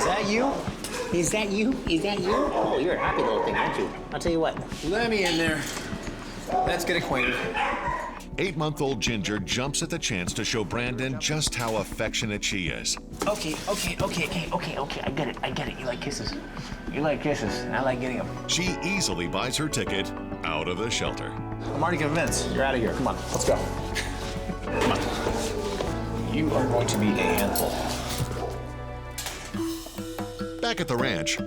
Is that you? Is that you? Is that you? Oh, you're a happy little thing, aren't you? I'll tell you what. Let me in there. Let's get acquainted. 8-month-old Ginger jumps at the chance to show Brandon just how affectionate she is. Okay. I get it. You like kisses. You like kisses, and I like getting them. She easily buys her ticket out of the shelter. I'm already convinced. You're out of here. Come on, let's go. Come on. You are going to be a handful. Back at the ranch,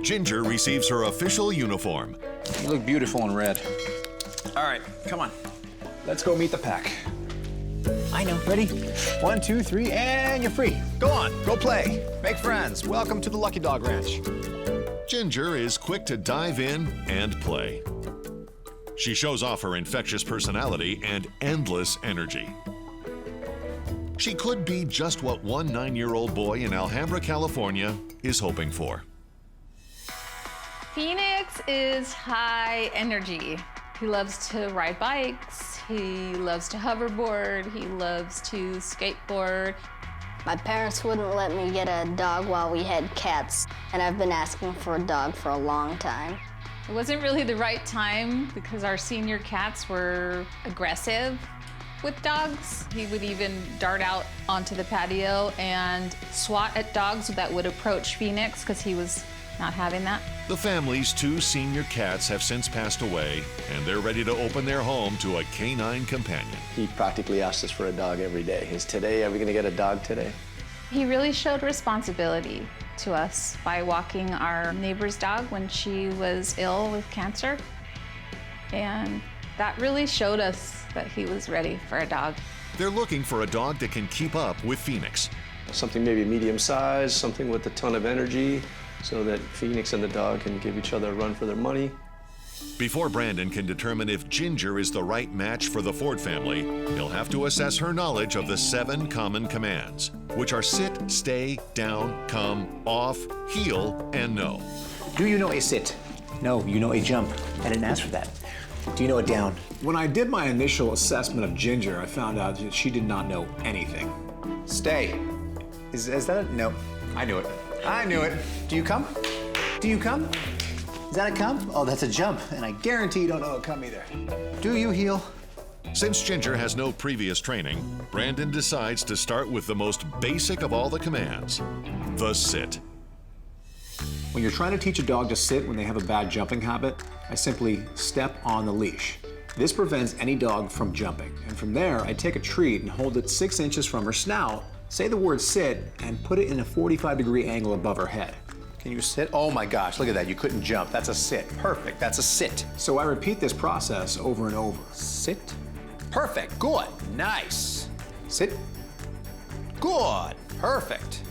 Ginger receives her official uniform. You look beautiful in red. All right, come on. Let's go meet the pack. I know. Ready? 1, 2, 3, and you're free. Go on, go play. Make friends. Welcome to the Lucky Dog Ranch. Ginger is quick to dive in and play. She shows off her infectious personality and endless energy. She could be just what one 9-year-old boy in Alhambra, California is hoping for. Phoenix is high energy. He loves to ride bikes, he loves to hoverboard, he loves to skateboard. My parents wouldn't let me get a dog while we had cats, and I've been asking for a dog for a long time. It wasn't really the right time because our senior cats were aggressive with dogs. He would even dart out onto the patio and swat at dogs that would approach Phoenix because he was not having that. The family's 2 senior cats have since passed away, and they're ready to open their home to a canine companion. He practically asks us for a dog every day. Are we gonna get a dog today? He really showed responsibility to us by walking our neighbor's dog when she was ill with cancer. And that really showed us that he was ready for a dog. They're looking for a dog that can keep up with Phoenix. Something maybe medium size, something with a ton of energy, so that Phoenix and the dog can give each other a run for their money. Before Brandon can determine if Ginger is the right match for the Ford family, he'll have to assess her knowledge of the 7 common commands, which are sit, stay, down, come, off, heel, and no. Do you know a sit? No, you know a jump. I didn't ask for that. Do you know a down? When I did my initial assessment of Ginger, I found out that she did not know anything. Stay. Is that it? No. I knew it. I knew it. Do you come? Do you come? Is that a come? Oh, that's a jump, and I guarantee you don't know a come either. Do you heel? Since Ginger has no previous training, Brandon decides to start with the most basic of all the commands, the sit. When you're trying to teach a dog to sit when they have a bad jumping habit, I simply step on the leash. This prevents any dog from jumping. And from there, I take a treat and hold it 6 inches from her snout, say the word sit, and put it in a 45-degree angle above her head. Can you sit? Oh my gosh, look at that. You couldn't jump. That's a sit. Perfect. That's a sit. So I repeat this process over and over. Sit. Perfect. Good. Nice. Sit. Good. Perfect.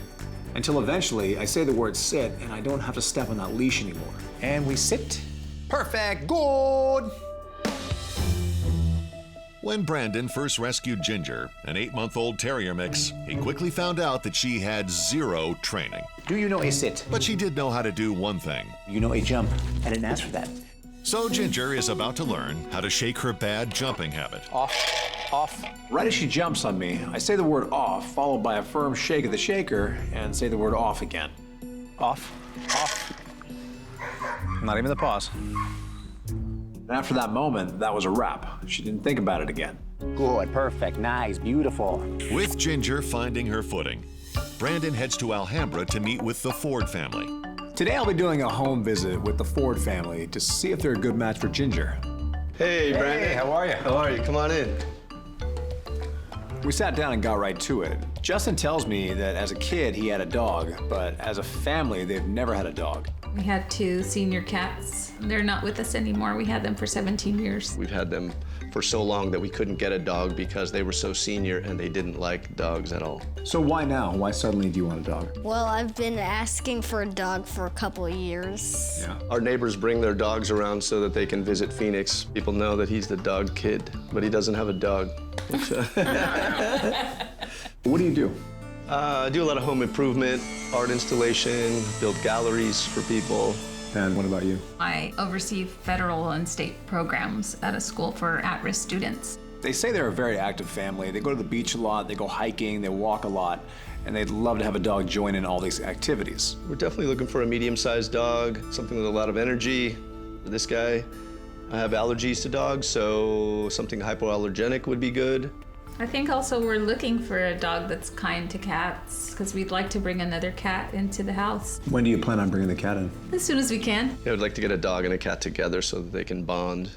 Until eventually, I say the word sit, and I don't have to step on that leash anymore. And we sit. Perfect. Good. When Brandon first rescued Ginger, an 8-month-old terrier-mix, he quickly found out that she had 0 training. Do you know a sit? But she did know how to do one thing. You know a jump. I didn't ask for that. So Ginger is about to learn how to shake her bad jumping habit. Off, off. Right as she jumps on me, I say the word off, followed by a firm shake of the shaker, and say the word off again. Off, off. Not even the pause. And after that moment, that was a wrap. She didn't think about it again. Good, perfect, nice, beautiful. With Ginger finding her footing, Brandon heads to Alhambra to meet with the Ford family. Today I'll be doing a home visit with the Ford family to see if they're a good match for Ginger. Hey, Brandon. Hey, how are you? How are you? Come on in. We sat down and got right to it. Justin tells me that as a kid he had a dog, but as a family they've never had a dog. We had 2 senior cats. They're not with us anymore. We had them for 17 years. We've had them for so long that we couldn't get a dog because they were so senior and they didn't like dogs at all. So why now? Why suddenly do you want a dog? Well, I've been asking for a dog for a couple of years. Yeah. Our neighbors bring their dogs around so that they can visit Phoenix. People know that he's the dog kid, but he doesn't have a dog. What do you do? I do a lot of home improvement, art installation, build galleries for people. And what about you? I oversee federal and state programs at a school for at-risk students. They say they're a very active family. They go to the beach a lot, they go hiking, they walk a lot. and they'd love to have a dog join in all these activities. We're definitely looking for a medium-sized dog, something with a lot of energy. For this guy, I have allergies to dogs, so something hypoallergenic would be good. I think also we're looking for a dog that's kind to cats because we'd like to bring another cat into the house. When do you plan on bringing the cat in? As soon as we can. Yeah, I'd like to get a dog and a cat together so that they can bond,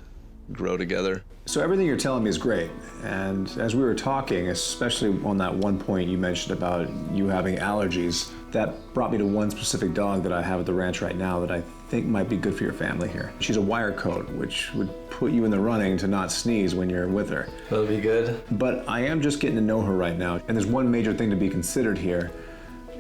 grow together. So everything you're telling me is great, and as we were talking, especially on that one point you mentioned about you having allergies, that brought me to one specific dog that I have at the ranch right now that I think might be good for your family here. She's a wire coat, which would put you in the running to not sneeze when you're with her. That'll be good. But I am just getting to know her right now, and there's one major thing to be considered here.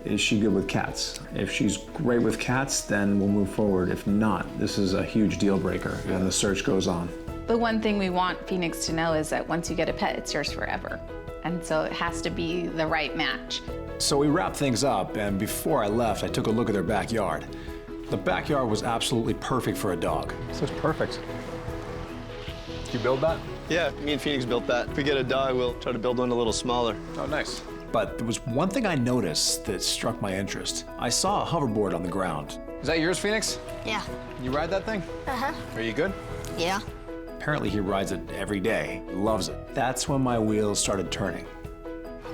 Is she good with cats? If she's great with cats, then we'll move forward. If not, this is a huge deal breaker, and the search goes on. The one thing we want Phoenix to know is that once you get a pet, it's yours forever. And so it has to be the right match. So we wrapped things up, and before I left, I took a look at their backyard. The backyard was absolutely perfect for a dog. This looks perfect. Did you build that? Yeah, me and Phoenix built that. If we get a dog, we'll try to build one a little smaller. Oh, nice. But there was one thing I noticed that struck my interest. I saw a hoverboard on the ground. Is that yours, Phoenix? Yeah. You ride that thing? Uh-huh. Are you good? Yeah. Apparently he rides it every day. He loves it. That's when my wheels started turning.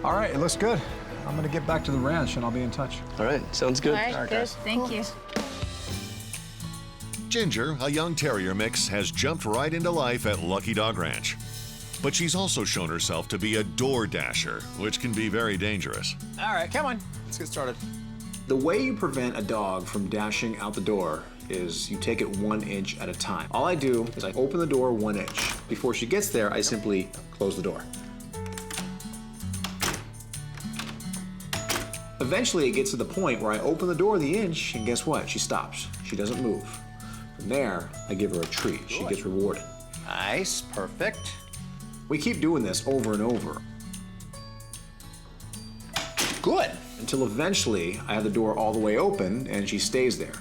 All right, it looks good. I'm gonna get back to the ranch and I'll be in touch. All right, sounds good. All right, good. Thank you. Ginger, a young terrier mix, has jumped right into life at Lucky Dog Ranch. But she's also shown herself to be a door dasher, which can be very dangerous. All right, come on. Let's get started. The way you prevent a dog from dashing out the door is you take it 1 inch at a time. All I do is I open the door 1 inch. Before she gets there, I simply close the door. Eventually, it gets to the point where I open the door the inch, and guess what? She stops. She doesn't move. From there, I give her a treat. She gets rewarded. Nice, perfect. We keep doing this over and over. Good. Until eventually, I have the door all the way open, and she stays there.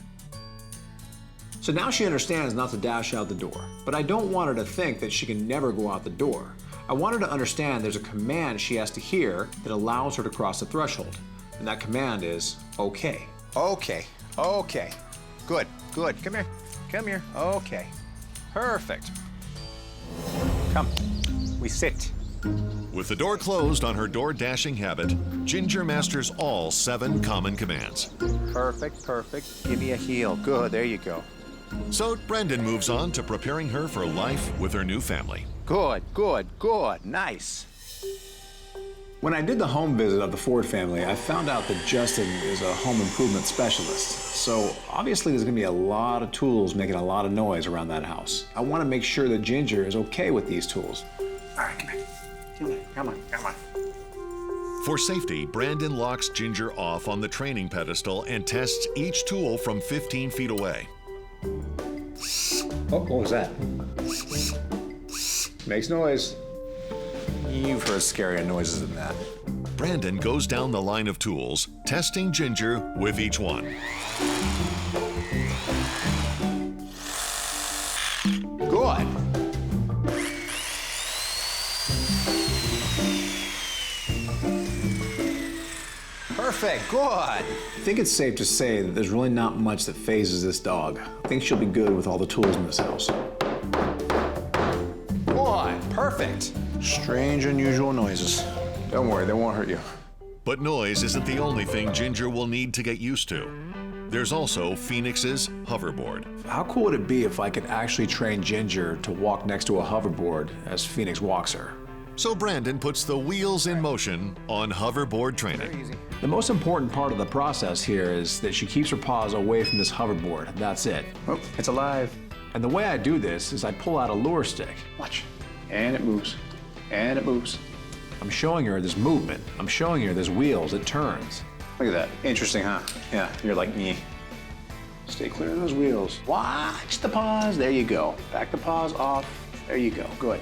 So now she understands not to dash out the door. But I don't want her to think that she can never go out the door. I want her to understand there's a command she has to hear that allows her to cross the threshold. And that command is, okay. Okay, okay. Good, good. Come here, come here. Okay. Perfect. Come, we sit. With the door closed on her door dashing habit, Ginger masters all 7 common commands. Perfect, perfect. Give me a heel. Good, there you go. So Brandon moves on to preparing her for life with her new family. Good, good, good. Nice. When I did the home visit of the Ford family, I found out that Justin is a home improvement specialist. So obviously there's gonna be a lot of tools making a lot of noise around that house. I wanna make sure that Ginger is okay with these tools. All right, come here. Come on, come on. For safety, Brandon locks Ginger off on the training pedestal and tests each tool from 15 feet away. Oh, what was that? Makes noise. You've heard scarier noises than that. Brandon goes down the line of tools, testing Ginger with each one. Good. Perfect, good. I think it's safe to say that there's really not much that phases this dog. I think she'll be good with all the tools in this house. Good, perfect. Strange, unusual noises. Don't worry, they won't hurt you. But noise isn't the only thing Ginger will need to get used to. There's also Phoenix's hoverboard. How cool would it be if I could actually train Ginger to walk next to a hoverboard as Phoenix walks her? So Brandon puts the wheels in motion on hoverboard training. The most important part of the process here is that she keeps her paws away from this hoverboard. That's it. Oh, it's alive. And the way I do this is I pull out a lure stick. Watch. And it moves. And it moves. I'm showing her this movement. I'm showing her this wheels. It turns. Look at that. Interesting, huh? Yeah, you're like me. Stay clear of those wheels. Watch the paws. There you go. Back the paws off. There you go. Good.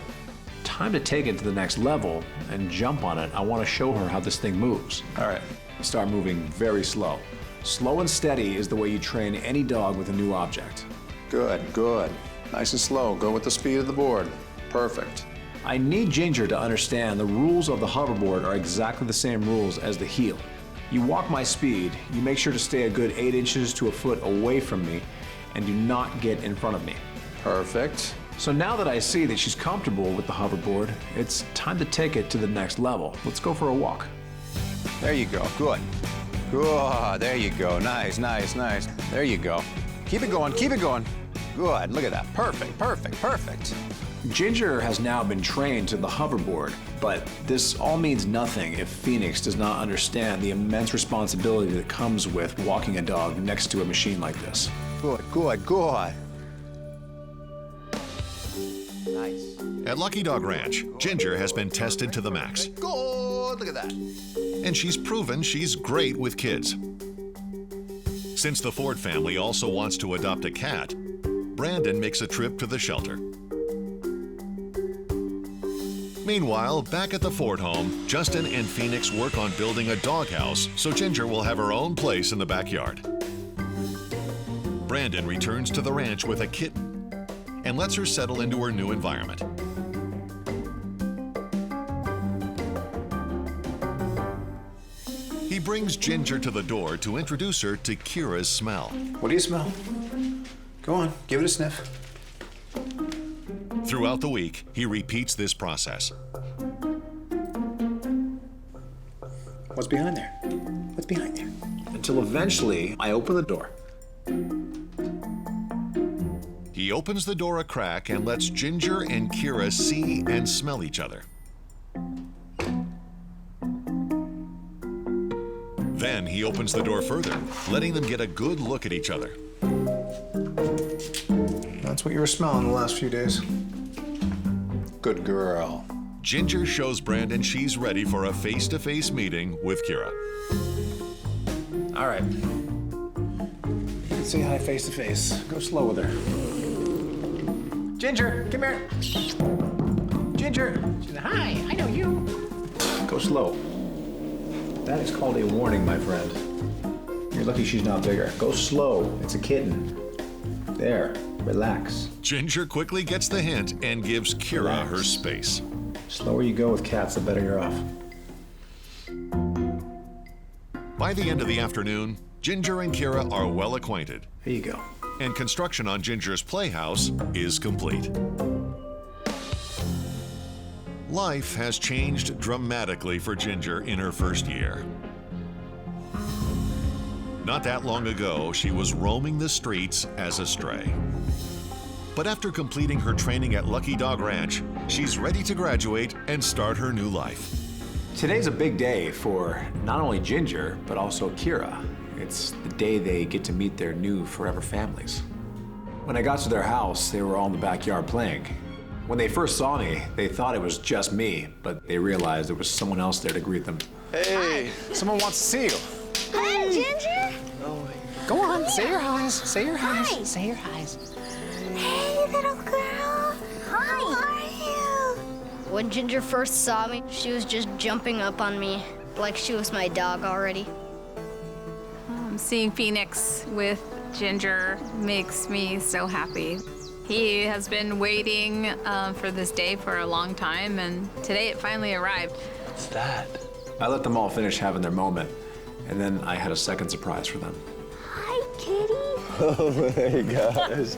Time to take it to the next level and jump on it. I want to show her how this thing moves. All right, start moving very slow. Slow and steady is the way you train any dog with a new object. Good, good. Nice and slow. Go with the speed of the board. Perfect. I need Ginger to understand the rules of the hoverboard are exactly the same rules as the heel. You walk my speed, you make sure to stay a good 8 inches to a foot away from me, and do not get in front of me. Perfect. So now that I see that she's comfortable with the hoverboard, it's time to take it to the next level. Let's go for a walk. There you go. Good. Good. There you go. Nice, nice, nice. There you go. Keep it going. Keep it going. Good. Look at that. Perfect. Perfect. Perfect. Ginger has now been trained to the hoverboard, but this all means nothing if Phoenix does not understand the immense responsibility that comes with walking a dog next to a machine like this. Good. Good. Good. Nice. At Lucky Dog Ranch, Ginger has been tested to the max. Good. Look at that. And she's proven she's great with kids. Since the Ford family also wants to adopt a cat, Brandon makes a trip to the shelter. Meanwhile, back at the Ford home, Justin and Phoenix work on building a doghouse so Ginger will have her own place in the backyard. Brandon returns to the ranch with a kitten and lets her settle into her new environment. He brings Ginger to the door to introduce her to Kira's smell. What do you smell? Go on, give it a sniff. Throughout the week, he repeats this process. What's behind there? What's behind there? Until eventually, I open the door. He opens the door a crack and lets Ginger and Kira see and smell each other. Then he opens the door further, letting them get a good look at each other. That's what you were smelling the last few days. Good girl. Ginger shows Brandon she's ready for a face-to-face meeting with Kira. All right. You can say hi face to face. Go slow with her. Ginger, come here. Ginger. Hi, I know you. Go slow. That is called a warning, my friend. You're lucky she's not bigger. Go slow. It's a kitten. There. Relax. Ginger quickly gets the hint and gives Kira her space. Slower you go with cats, the better you're off. By the end of the afternoon, Ginger and Kira are well acquainted, Here you go. and construction on Ginger's playhouse is complete. Life has changed dramatically for Ginger in her first year. Not that long ago, she was roaming the streets as a stray. But after completing her training at Lucky Dog Ranch, she's ready to graduate and start her new life. Today's a big day for not only Ginger, but also Kira. It's the day they get to meet their new forever families. When I got to their house, they were all in the backyard playing. When they first saw me, they thought it was just me, but they realized there was someone else there to greet them. Hey. Someone wants to see you. Hi, Ginger. Oh my. Go on, say your highs. Say your highs. Hi. Say your highs. Hey, little girl. Hi. How are you? When Ginger first saw me, she was just jumping up on me like she was my dog already. Seeing Phoenix with Ginger makes me so happy. He has been waiting for this day for a long time, and today it finally arrived. What's that? I let them all finish having their moment, and then I had a second surprise for them. Hi, kitty. Oh my gosh.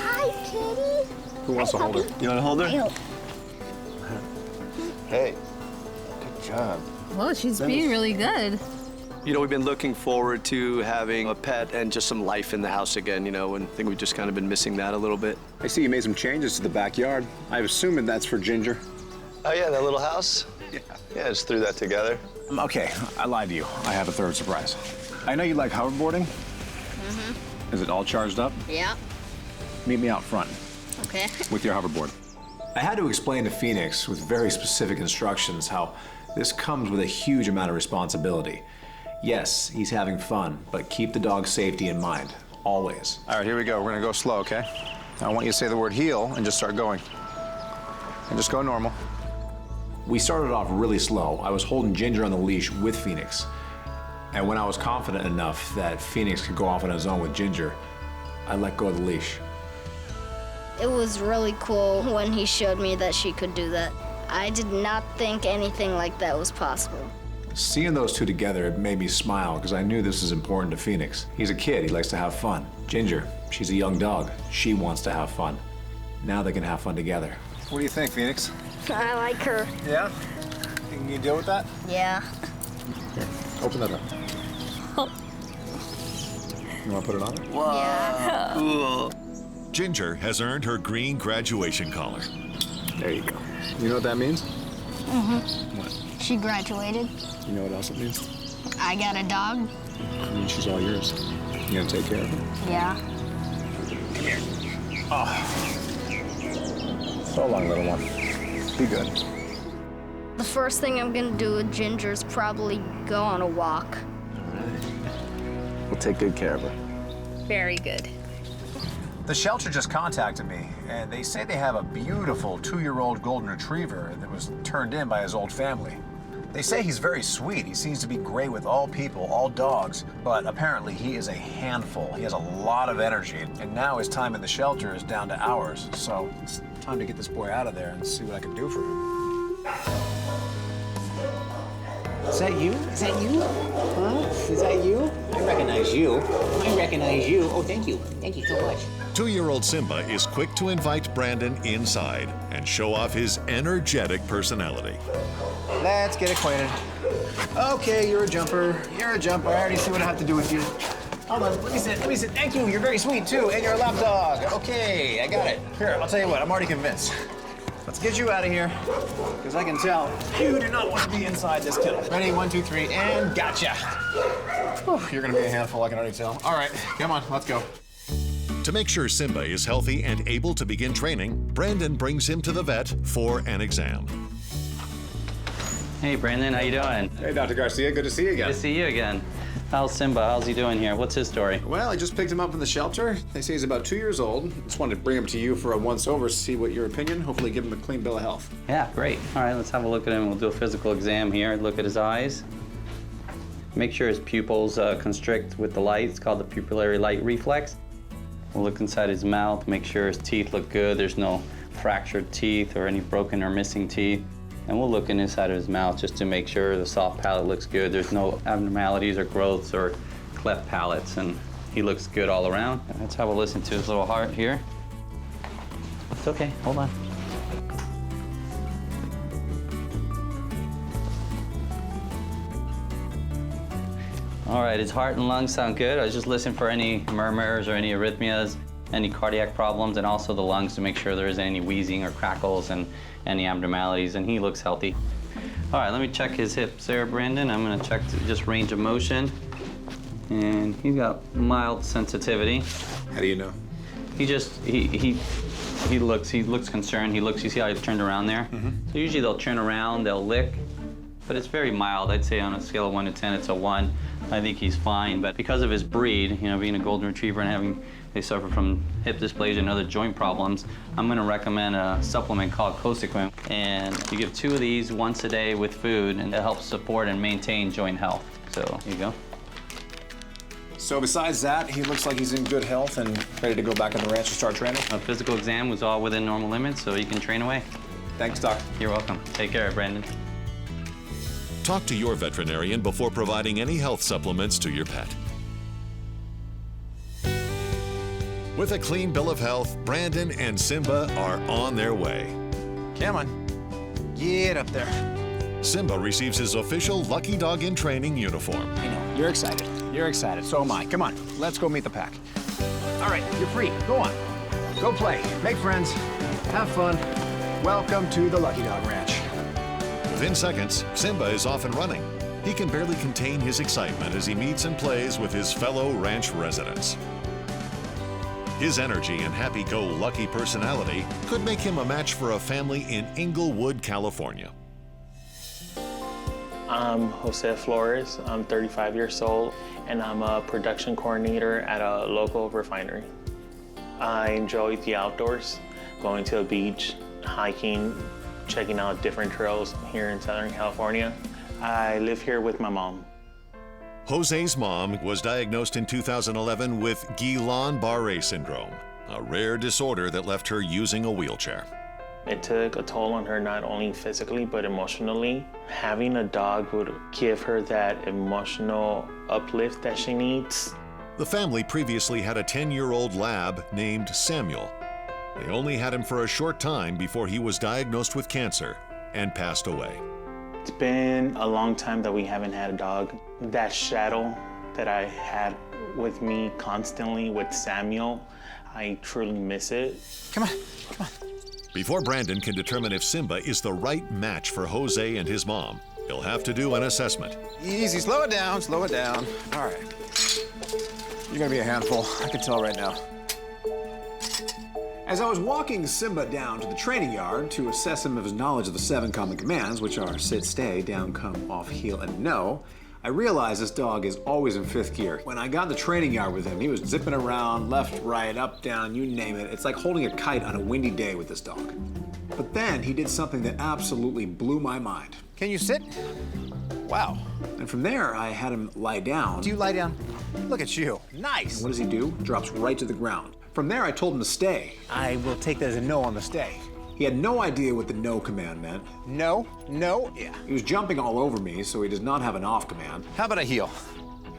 Hi, kitty. Who wants to hold her? You want to hold her? Ew. Hey. Good job. Well, she's being really good. You know, we've been looking forward to having a pet and just some life in the house again, you know, and I think we've just kind of been missing that a little bit. I see you made some changes to the backyard. I'm assuming that's for Ginger. Oh yeah, that little house? Yeah. Yeah, I just threw that together. Okay, I lied to you. I have a third surprise. I know you like hoverboarding. Mm-hmm. Is it all charged up? Yeah. Meet me out front Okay. with your hoverboard. I had to explain to Phoenix with very specific instructions how this comes with a huge amount of responsibility. Yes, he's having fun, but keep the dog's safety in mind, always. All right, here we go. We're gonna go slow, okay? Now I want you to say the word heel and just start going. And just go normal. We started off really slow. I was holding Ginger on the leash with Phoenix. And when I was confident enough that Phoenix could go off on his own with Ginger, I let go of the leash. It was really cool when he showed me that she could do that. I did not think anything like that was possible. Seeing those two together, it made me smile because I knew this is important to Phoenix. He's a kid, he likes to have fun. Ginger, she's a young dog. She wants to have fun. Now they can have fun together. What do you think, Phoenix? I like her. Yeah? Can you deal with that? Yeah. Here, open that up. You want to put it on? Yeah. Ginger has earned her green graduation collar. There you go. You know what that means? Mm-hmm. What? She graduated. You know what else it means? I got a dog. It means she's all yours. You gonna take care of her? Yeah. Come here. Oh. So long, little one. Be good. The first thing I'm gonna do with Ginger is probably go on a walk. We'll take good care of her. Very good. The shelter just contacted me, and they say they have a beautiful 2-year-old golden retriever that was turned in by his old family. They say he's very sweet. He seems to be great with all people, all dogs, but apparently he is a handful. He has a lot of energy, and now his time in the shelter is down to hours. So it's time to get this boy out of there and see what I can do for him. Is that you? Is that you? Huh? Is that you? I recognize you. I recognize you. Oh, thank you. Thank you so much. 2-year-old Simba is quick to invite Brandon inside and show off his energetic personality. Let's get acquainted. Okay, you're a jumper. You're a jumper. I already see what I have to do with you. Hold on, let me sit. Let me sit. Thank you. You're very sweet too, and you're a lap dog. Okay, I got it. Here, I'll tell you what. I'm already convinced. Let's get you out of here, because I can tell you do not want to be inside this kennel. Ready? 1, 2, 3, and gotcha. Whew, you're gonna be a handful. I can already tell. All right, come on, let's go. To make sure Simba is healthy and able to begin training, Brandon brings him to the vet for an exam. Hey, Brandon, how you doing? Hey, Dr. Garcia, good to see you again. Good to see you again. How's Simba? How's he doing here? What's his story? Well, I just picked him up from the shelter. They say he's about 2 years old. Just wanted to bring him to you for a once-over, see what your opinion, hopefully give him a clean bill of health. Yeah, great. All right, let's have a look at him. We'll do a physical exam here. Look at his eyes. Make sure his pupils constrict with the light. It's called the pupillary light reflex. We'll look inside his mouth, make sure his teeth look good. There's no fractured teeth or any broken or missing teeth. And we'll look inside of his mouth just to make sure the soft palate looks good. There's no abnormalities or growths or cleft palates, and he looks good all around. Let's have a listen to his little heart here. It's okay, hold on. All right, his heart and lungs sound good. I was just listening for any murmurs or any arrhythmias, any cardiac problems, and also the lungs to make sure there isn't any wheezing or crackles and any abnormalities, and he looks healthy. All right, let me check his hips there, Brandon. I'm gonna check just range of motion. And he's got mild sensitivity. How do you know? He looks concerned. You see how he's turned around there? Mm-hmm. So usually they'll turn around, they'll lick, but it's very mild. I'd say on a scale of 1 to 10, it's a 1. I think he's fine, but because of his breed, being a golden retriever and they suffer from hip dysplasia and other joint problems, I'm gonna recommend a supplement called Cosequin. And you give 2 of these once a day with food, and it helps support and maintain joint health. So, here you go. So besides that, he looks like he's in good health and ready to go back on the ranch and start training? A physical exam was all within normal limits, so you can train away. Thanks, Doc. You're welcome. Take care, Brandon. Talk to your veterinarian before providing any health supplements to your pet. With a clean bill of health, Brandon and Simba are on their way. Come on. Get up there. Simba receives his official Lucky Dog in Training uniform. I know. You're excited. You're excited. So am I. Come on. Let's go meet the pack. All right. You're free. Go on. Go play. Make friends. Have fun. Welcome to the Lucky Dog Ranch. Within seconds, Simba is off and running. He can barely contain his excitement as he meets and plays with his fellow ranch residents. His energy and happy-go-lucky personality could make him a match for a family in Inglewood, California. I'm Jose Flores. I'm 35 years old, and I'm a production coordinator at a local refinery. I enjoy the outdoors, going to the beach, hiking, checking out different trails here in Southern California. I live here with my mom. Jose's mom was diagnosed in 2011 with Guillain-Barré syndrome, a rare disorder that left her using a wheelchair. It took a toll on her, not only physically, but emotionally. Having a dog would give her that emotional uplift that she needs. The family previously had a 10-year-old lab named Samuel. They only had him for a short time before he was diagnosed with cancer and passed away. It's been a long time that we haven't had a dog. That shadow that I had with me constantly with Samuel, I truly miss it. Come on, come on. Before Brandon can determine if Simba is the right match for Jose and his mom, he'll have to do an assessment. Easy, slow it down, slow it down. All right. You're gonna be a handful, I can tell right now. As I was walking Simba down to the training yard to assess him of his knowledge of the 7 common commands, which are sit, stay, down, come, off, heel, and no, I realized this dog is always in 5th gear. When I got in the training yard with him, he was zipping around, left, right, up, down, you name it. It's like holding a kite on a windy day with this dog. But then he did something that absolutely blew my mind. Can you sit? Wow. And from there, I had him lie down. Do you lie down? Look at you, nice. What does he do? Drops right to the ground. From there, I told him to stay. I will take that as a no on the stay. He had no idea what the no command meant. No, no, yeah. He was jumping all over me, so he does not have an off command. How about a heel?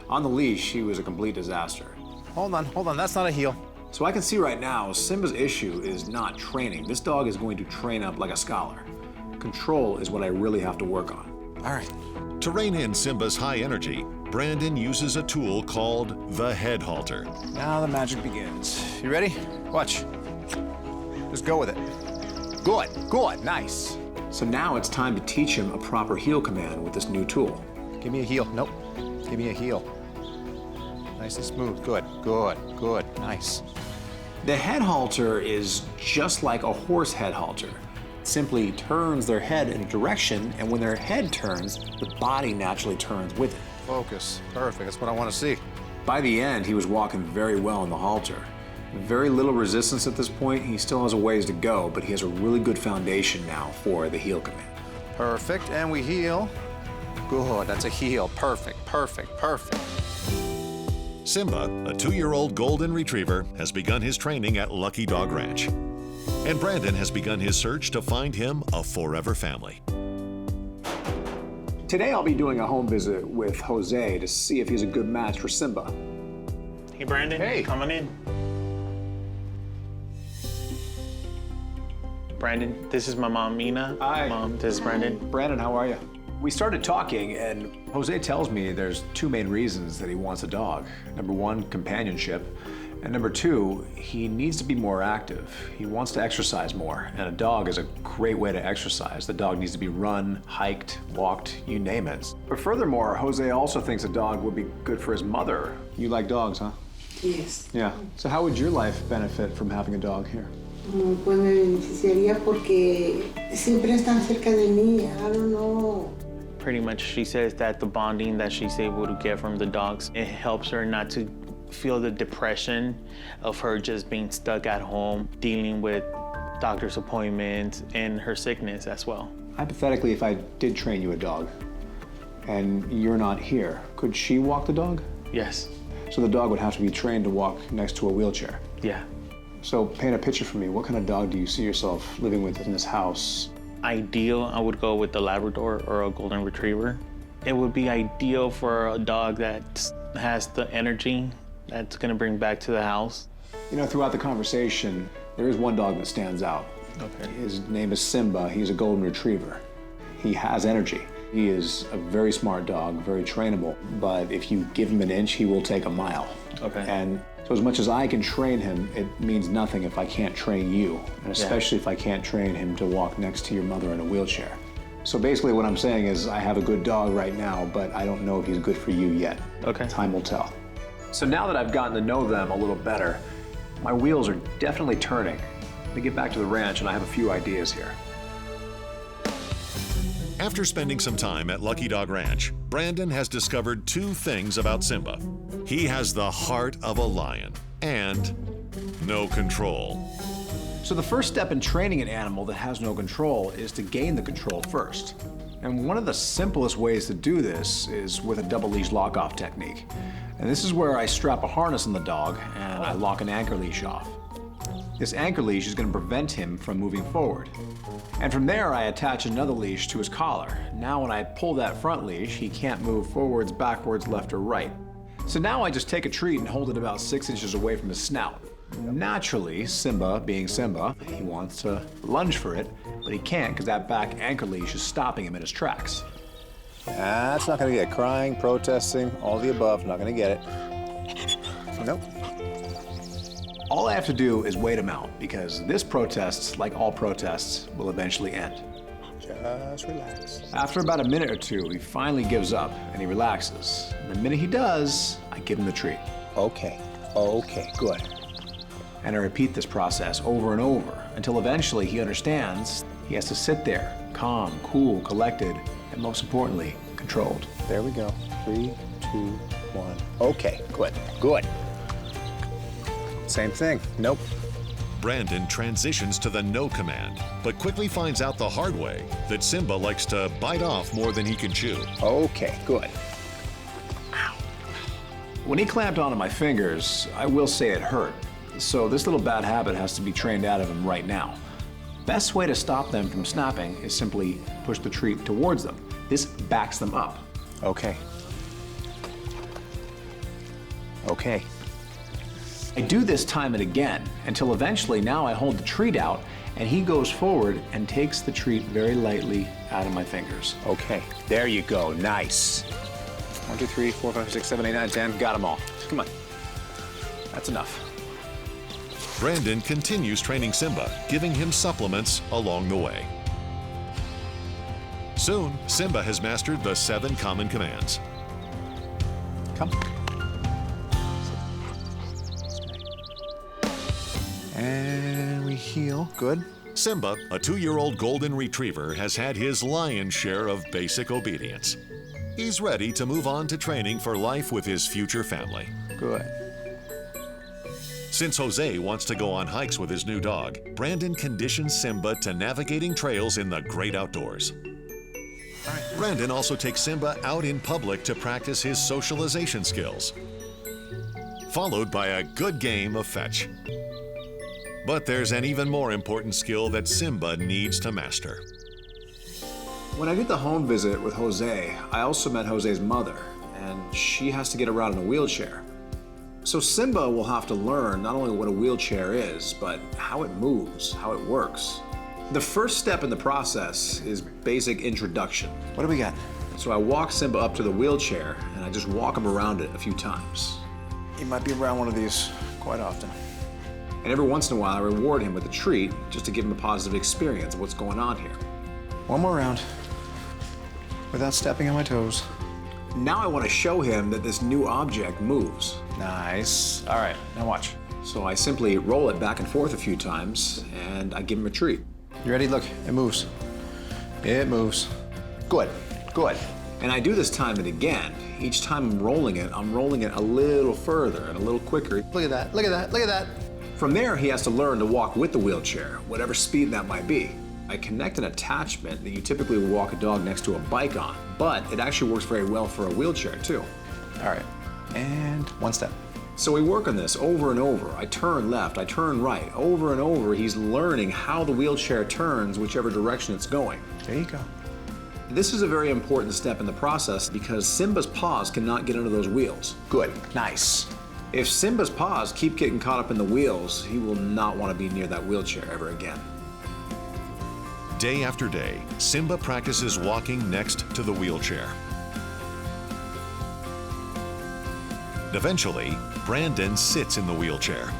On the leash, he was a complete disaster. Hold on, that's not a heel. So I can see right now, Simba's issue is not training. This dog is going to train up like a scholar. Control is what I really have to work on. All right. To rein in Simba's high energy, Brandon uses a tool called the head halter. Now the magic begins. You ready? Watch. Just go with it. Good, good, nice. So now it's time to teach him a proper heel command with this new tool. Give me a heel. Nope. Give me a heel. Nice and smooth. Good, good, good. Nice. The head halter is just like a horse head halter. It simply turns their head in a direction, and when their head turns, the body naturally turns with it. Focus. Perfect. That's what I want to see. By the end, he was walking very well in the halter. Very little resistance at this point. He still has a ways to go, but he has a really good foundation now for the heel command. Perfect, and we heel. Good, that's a heel. Perfect, perfect, perfect. Simba, a 2-year-old golden retriever, has begun his training at Lucky Dog Ranch. And Brandon has begun his search to find him a forever family. Today I'll be doing a home visit with Jose to see if he's a good match for Simba. Hey, Brandon. Hey. Come on in. Brandon, this is my mom, Mina. Hi. Mom, this is Brandon. Brandon, how are you? We started talking, and Jose tells me there's 2 main reasons that he wants a dog. Number 1, companionship. And number 2, he needs to be more active. He wants to exercise more, and a dog is a great way to exercise. The dog needs to be run, hiked, walked, you name it. But furthermore, Jose also thinks a dog would be good for his mother. You like dogs, huh? Yes. Yeah. So how would your life benefit from having a dog here? Pues me beneficiaría porque siempre están cerca de mí. I don't know. Pretty much, she says that the bonding that she's able to get from the dogs, it helps her not to feel the depression of her just being stuck at home, dealing with doctor's appointments and her sickness as well. Hypothetically, if I did train you a dog and you're not here, could she walk the dog? Yes. So the dog would have to be trained to walk next to a wheelchair. Yeah. So paint a picture for me. What kind of dog do you see yourself living with in this house? Ideal, I would go with the Labrador or a Golden Retriever. It would be ideal for a dog that has the energy that's gonna bring back to the house. You know, throughout the conversation, there is one dog that stands out. Okay. His name is Simba. He's a Golden Retriever. He has energy. He is a very smart dog, very trainable, but if you give him an inch, he will take a mile. Okay. And so as much as I can train him, it means nothing if I can't train you, and especially if I can't train him to walk next to your mother in a wheelchair. So basically what I'm saying is I have a good dog right now, but I don't know if he's good for you yet. Okay. Time will tell. So now that I've gotten to know them a little better, my wheels are definitely turning. Let me get back to the ranch, and I have a few ideas here. After spending some time at Lucky Dog Ranch, Brandon has discovered 2 things about Simba. He has the heart of a lion and no control. So the first step in training an animal that has no control is to gain the control first. And one of the simplest ways to do this is with a double leash lock-off technique. And this is where I strap a harness on the dog and I lock an anchor leash off. This anchor leash is going to prevent him from moving forward. And from there, I attach another leash to his collar. Now when I pull that front leash, he can't move forwards, backwards, left, or right. So now I just take a treat and hold it about 6 inches away from his snout. Naturally, Simba, being Simba, he wants to lunge for it, but he can't because that back anchor leash is stopping him in his tracks. That's not gonna get it. Crying, protesting, all the above, not gonna get it. Nope. All I have to do is wait him out because this protest, like all protests, will eventually end. Just relax. After about a minute or two, he finally gives up and he relaxes. And the minute he does, I give him the treat. Okay, okay, good. And I repeat this process over and over until eventually he understands he has to sit there, calm, cool, collected, and most importantly, controlled. There we go. 3, 2, 1. Okay, good, good. Same thing. Nope. Brandon transitions to the no command, but quickly finds out the hard way that Simba likes to bite off more than he can chew. Okay, good. When he clamped onto my fingers, I will say it hurt. So this little bad habit has to be trained out of him right now. Best way to stop them from snapping is simply push the treat towards them. This backs them up. Okay. Okay. I do this time and again until eventually now I hold the treat out and he goes forward and takes the treat very lightly out of my fingers. Okay, there you go. Nice. 1, 2, 3, 4, 5, 6, 7, 8, 9, 10. Got them all. Come on. That's enough. Brandon continues training Simba, giving him supplements along the way. Soon, Simba has mastered the 7 common commands. Come. And we heel. Good. Simba, a 2-year-old golden retriever, has had his lion's share of basic obedience. He's ready to move on to training for life with his future family. Good. Since Jose wants to go on hikes with his new dog, Brandon conditions Simba to navigating trails in the great outdoors. Brandon also takes Simba out in public to practice his socialization skills, followed by a good game of fetch. But there's an even more important skill that Simba needs to master. When I did the home visit with Jose, I also met Jose's mother, and she has to get around in a wheelchair. So Simba will have to learn not only what a wheelchair is, but how it moves, how it works. The first step in the process is basic introduction. What do we got? So I walk Simba up to the wheelchair, and I just walk him around it a few times. He might be around one of these quite often. And every once in a while, I reward him with a treat just to give him a positive experience of what's going on here. One more round. Without stepping on my toes. Now I want to show him that this new object moves. Nice. All right, now watch. So I simply roll it back and forth a few times, and I give him a treat. You ready? Look, it moves. It moves. Good, good. And I do this time and again. Each time I'm rolling it a little further and a little quicker. Look at that, look at that, look at that. From there, he has to learn to walk with the wheelchair, whatever speed that might be. I connect an attachment that you typically would walk a dog next to a bike on, but it actually works very well for a wheelchair too. All right, and one step. So we work on this over and over. I turn left, I turn right. Over and over, he's learning how the wheelchair turns whichever direction it's going. There you go. This is a very important step in the process because Simba's paws cannot get under those wheels. Good, nice. If Simba's paws keep getting caught up in the wheels, he will not want to be near that wheelchair ever again. Day after day, Simba practices walking next to the wheelchair. Eventually, Brandon sits in the wheelchair.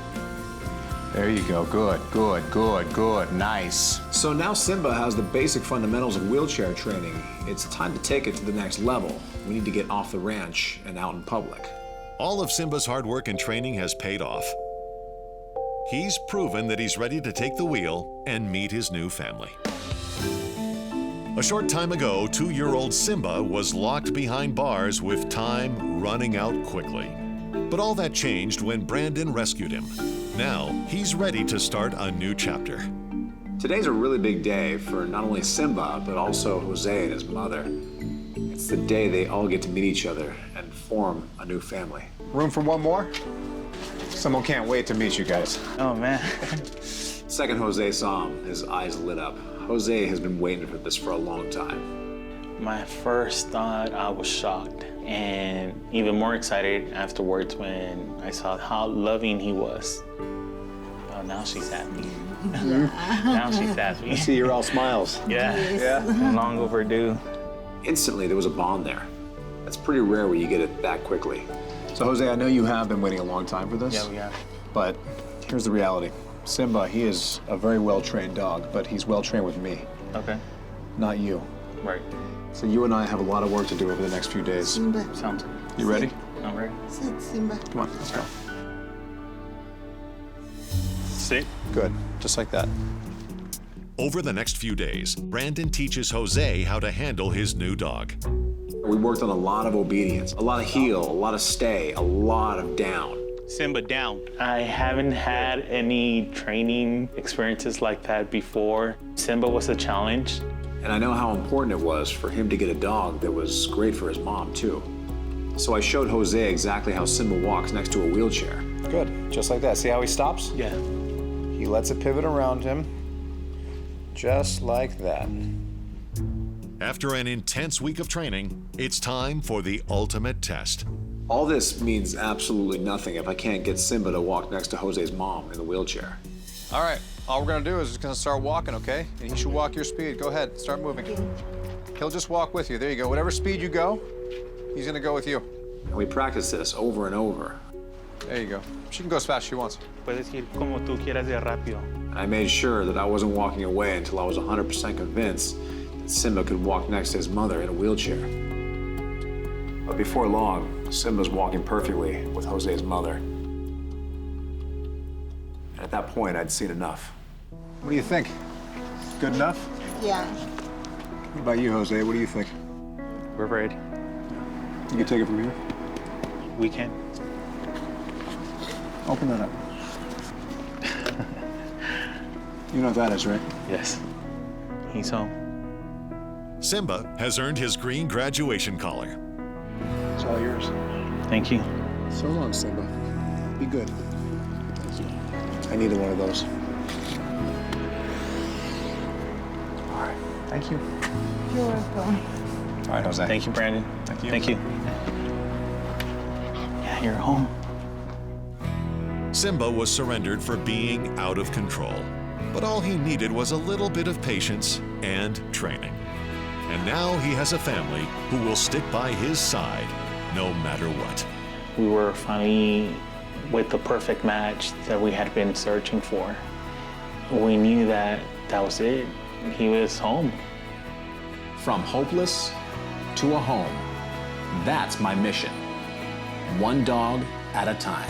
There you go, good, good, good, good, nice. So now Simba has the basic fundamentals of wheelchair training. It's time to take it to the next level. We need to get off the ranch and out in public. All of Simba's hard work and training has paid off. He's proven that he's ready to take the wheel and meet his new family. A short time ago, 2-year-old Simba was locked behind bars with time running out quickly. But all that changed when Brandon rescued him. Now, he's ready to start a new chapter. Today's a really big day for not only Simba, but also Jose and his mother. It's the day they all get to meet each other and form a new family. Room for one more? Someone can't wait to meet you guys. Oh, man. Second Jose saw him, his eyes lit up. Jose has been waiting for this for a long time. My first thought, I was shocked and even more excited afterwards when I saw how loving he was. Oh, now she's happy. Now she's happy. I see you're all smiles. Yeah. Yeah. Long overdue. Instantly, there was a bond there. That's pretty rare when you get it that quickly. So, Jose, I know you have been waiting a long time for this. Yeah, we have. But here's the reality. Simba, he is a very well-trained dog, but he's well-trained with me. Okay. Not you. Right. So you and I have a lot of work to do over the next few days. Simba. Sounds good. You ready? I'm ready. Sit, Simba. Come on, let's go. Sit. Good, just like that. Over the next few days, Brandon teaches Jose how to handle his new dog. We worked on a lot of obedience, a lot of heel, a lot of stay, a lot of down. Simba, down. I haven't had any training experiences like that before. Simba was a challenge. And I know how important it was for him to get a dog that was great for his mom, too. So I showed Jose exactly how Simba walks next to a wheelchair. Good, just like that. See how he stops? Yeah. He lets it pivot around him, just like that. After an intense week of training, it's time for the ultimate test. All this means absolutely nothing if I can't get Simba to walk next to Jose's mom in the wheelchair. All right, all we're gonna do is just gonna start walking, okay? And he should walk your speed. Go ahead, start moving. He'll just walk with you. There you go. Whatever speed you go, he's gonna go with you. And we practice this over and over. There you go. She can go as fast as she wants. Puedes ir como tú quieras de rápido. I made sure that I wasn't walking away until I was 100% convinced that Simba could walk next to his mother in a wheelchair. But before long, Simba's walking perfectly with Jose's mother. And at that point, I'd seen enough. What do you think? Good enough? Yeah. What about you, Jose? What do you think? We're ready. You can take it from here. We can. Open that up. You know what that is, right? Yes. He's home. Simba has earned his green graduation collar. It's all yours. Thank you. So long, Simba. Be good. I needed one of those. All right. Thank you. You're welcome. All right, Jose. Thank you, Brandon. Thank you. Thank you. Yeah, you're home. Simba was surrendered for being out of control, but all he needed was a little bit of patience and training. And now he has a family who will stick by his side no matter what. We were finally with the perfect match that we had been searching for. We knew that that was it. He was home. From hopeless to a home. That's my mission. One dog at a time.